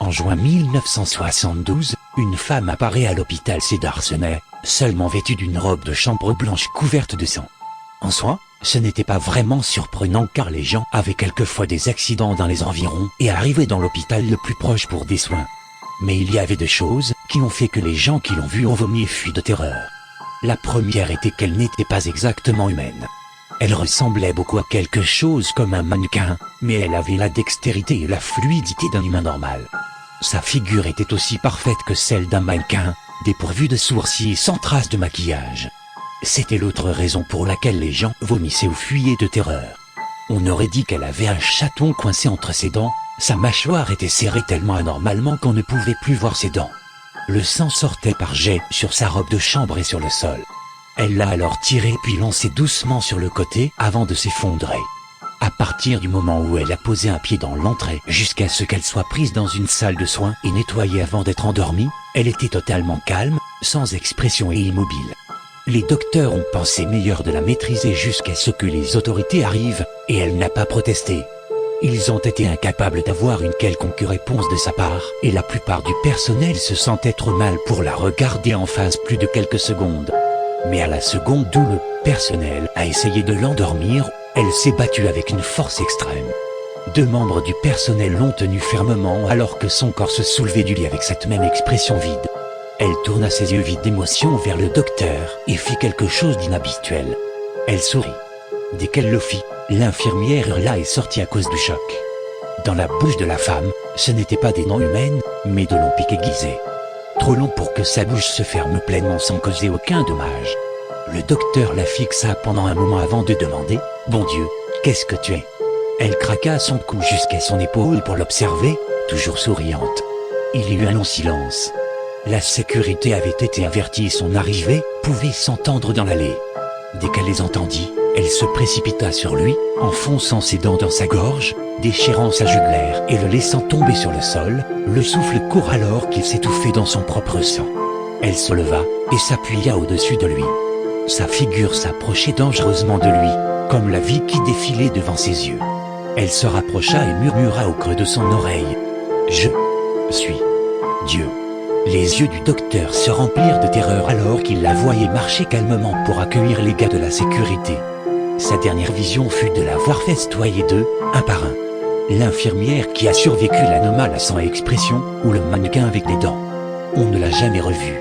En juin 1972, une femme apparaît à l'hôpital Cédarsenais, seulement vêtue d'une robe de chambre blanche couverte de sang. En soi, ce n'était pas vraiment surprenant car les gens avaient quelquefois des accidents dans les environs et arrivaient dans l'hôpital le plus proche pour des soins. Mais il y avait des choses qui ont fait que les gens qui l'ont vue ont vomi et fui de terreur. La première était qu'elle n'était pas exactement humaine. Elle ressemblait beaucoup à quelque chose comme un mannequin, mais elle avait la dextérité et la fluidité d'un humain normal. Sa figure était aussi parfaite que celle d'un mannequin, dépourvue de sourcils et sans trace de maquillage. C'était l'autre raison pour laquelle les gens vomissaient ou fuyaient de terreur. On aurait dit qu'elle avait un chaton coincé entre ses dents, sa mâchoire était serrée tellement anormalement qu'on ne pouvait plus voir ses dents. Le sang sortait par jets sur sa robe de chambre et sur le sol. Elle l'a alors tiré puis lancé doucement sur le côté avant de s'effondrer. À partir du moment où elle a posé un pied dans l'entrée jusqu'à ce qu'elle soit prise dans une salle de soins et nettoyée avant d'être endormie, elle était totalement calme, sans expression et immobile. Les docteurs ont pensé meilleur de la maîtriser jusqu'à ce que les autorités arrivent, et elle n'a pas protesté. Ils ont été incapables d'avoir une quelconque réponse de sa part, et la plupart du personnel se sentait trop mal pour la regarder en face plus de quelques secondes. Mais à la seconde où le personnel a essayé de l'endormir, elle s'est battue avec une force extrême. 2 membres du personnel l'ont tenue fermement alors que son corps se soulevait du lit avec cette même expression vide. Elle tourna ses yeux vides d'émotion vers le docteur et fit quelque chose d'inhabituel. Elle sourit. Dès qu'elle le fit, l'infirmière hurla et sortit à cause du choc. Dans la bouche de la femme, ce n'étaient pas des dents humaines, mais de longs pics aiguisés. Trop long pour que sa bouche se ferme pleinement sans causer aucun dommage. Le docteur la fixa pendant un moment avant de demander « Bon Dieu, qu'est-ce que tu es ?» Elle craqua son cou jusqu'à son épaule pour l'observer, toujours souriante. Il y eut un long silence. La sécurité avait été avertie et son arrivée pouvait s'entendre dans l'allée. Dès qu'elle les entendit, elle se précipita sur lui, enfonçant ses dents dans sa gorge, déchirant sa jugulaire et le laissant tomber sur le sol, le souffle court alors qu'il s'étouffait dans son propre sang. Elle se leva et s'appuya au-dessus de lui. Sa figure s'approchait dangereusement de lui, comme la vie qui défilait devant ses yeux. Elle se rapprocha et murmura au creux de son oreille « Je suis Dieu ». Les yeux du docteur se remplirent de terreur alors qu'il la voyait marcher calmement pour accueillir les gars de la sécurité. Sa dernière vision fut de la voir festoyer d'eux, un par un. L'infirmière qui a survécu l'anomale à sans expression ou le mannequin avec des dents. On ne l'a jamais revue.